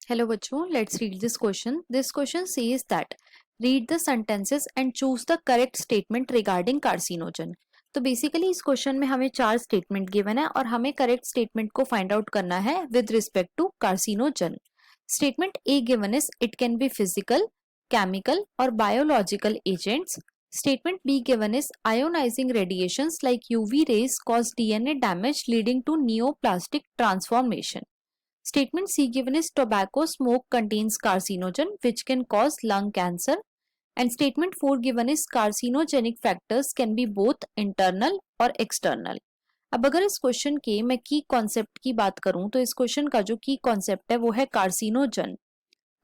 Hello बच्चों, let's read this question. This question says that read the sentences and choose the correct statement regarding carcinogen. तो basically इस question में हमें 4 statement given है और हमें करेक्ट स्टेटमेंट को फाइंड आउट करना है with respect to carcinogen. Statement A given is it can be physical, chemical और biological agents. Statement B given is ionizing radiations like UV rays cause DNA damage leading to neoplastic transformation. Statement C given is tobacco smoke contains carcinogen which can cause lung cancer. And statement 4 given is carcinogenic factors can be both internal और external. अब अगर इस question के मैं की concept की बात करूं तो इस क्वेश्चन का जो की कॉन्सेप्ट है वो है carcinogen.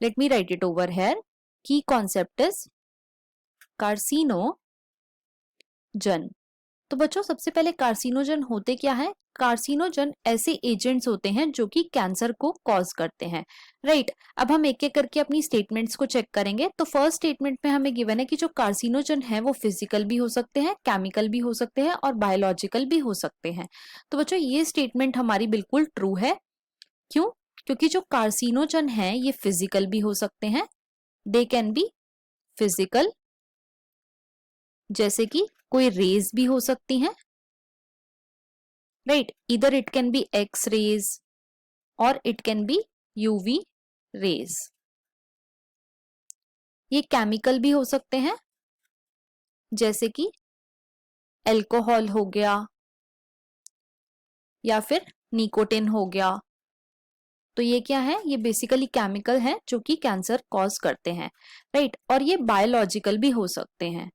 Let me right it over here. की कॉन्सेप्ट इज कार्सिनोजन. तो बच्चों सबसे पहले कार्सिनोजन होते क्या है? कार्सिनोजन ऐसे एजेंट्स होते हैं जो कि कैंसर को कॉज करते हैं. राइट. अब हम एक एक करके अपनी स्टेटमेंट्स को चेक करेंगे. तो फर्स्ट स्टेटमेंट में हमें गिवन है कि जो कार्सिनोजन है वो फिजिकल भी हो सकते हैं, केमिकल भी हो सकते हैं और बायोलॉजिकल भी हो सकते हैं. तो बच्चों ये स्टेटमेंट हमारी बिल्कुल ट्रू है. क्यों? क्योंकि जो कार्सिनोजन है ये फिजिकल भी हो सकते हैं. दे कैन बी फिजिकल, जैसे कि कोई रेज भी हो सकती हैं. राइट. इधर it can be X rays और it can be UV rays. ये केमिकल भी हो सकते हैं, जैसे कि अल्कोहल हो गया या फिर निकोटिन हो गया. तो ये क्या है? ये बेसिकली केमिकल है जो कि कैंसर कॉज करते हैं. राइट. और ये बायोलॉजिकल भी हो सकते हैं.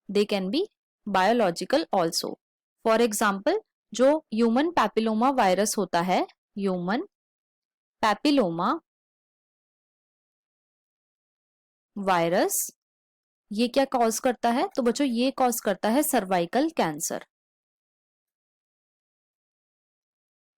They can be biological also. For example जो ह्यूमन पैपिलोमा वायरस होता है, ह्यूमन पैपिलोमा वायरस, ये क्या कॉज करता है? तो बच्चों ये कॉज करता है सर्वाइकल कैंसर.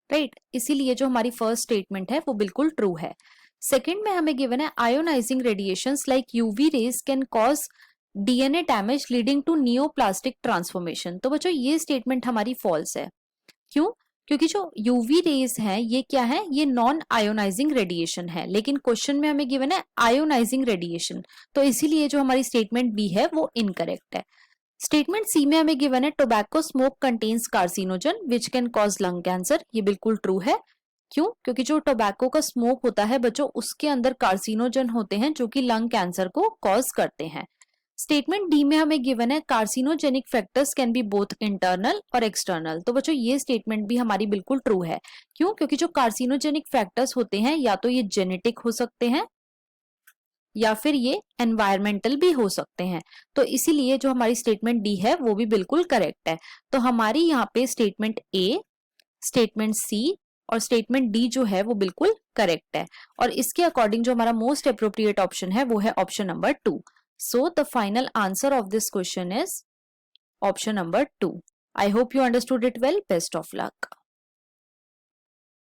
राइट. इसीलिए जो हमारी फर्स्ट स्टेटमेंट है वो बिल्कुल ट्रू है. सेकंड में हमें गिवन है ionizing radiations like UV rays can cause DNA damage leading to neoplastic transformation. तो बच्चों ये स्टेटमेंट हमारी फॉल्स है. क्यों? क्योंकि जो यूवी रेज हैं ये क्या है? ये नॉन आयोनाइजिंग रेडिएशन है, लेकिन क्वेश्चन में हमें गिवन है आयोनाइजिंग रेडिएशन. तो इसीलिए जो हमारी स्टेटमेंट बी है वो इनकरेक्ट है. स्टेटमेंट सी में हमें गिवन है tobacco smoke contains carcinogen which can cause lung cancer. ये बिल्कुल ट्रू है. क्यों? क्योंकि जो टोबैको का स्मोक होता है बच्चों उसके अंदर कार्सिनोजन होते हैं जो कि लंग कैंसर को कॉज करते हैं. स्टेटमेंट डी में हमें गिवन है carcinogenic factors can be both internal और एक्सटर्नल. तो बच्चों ये स्टेटमेंट भी हमारी बिल्कुल ट्रू है. क्यों? क्योंकि जो कार्सिनोजेनिक फैक्टर्स होते हैं या तो ये जेनेटिक हो सकते हैं या फिर ये एनवायरमेंटल भी हो सकते हैं. तो इसीलिए जो हमारी स्टेटमेंट डी है वो भी बिल्कुल करेक्ट है. तो हमारी यहाँ पे स्टेटमेंट ए, स्टेटमेंट सी और स्टेटमेंट डी जो है वो बिल्कुल करेक्ट है. और इसके अकॉर्डिंग जो हमारा मोस्ट अप्रोप्रिएट ऑप्शन है वो है option number 2. So the final answer of this question is option number 2. I hope you understood it well. Best of luck.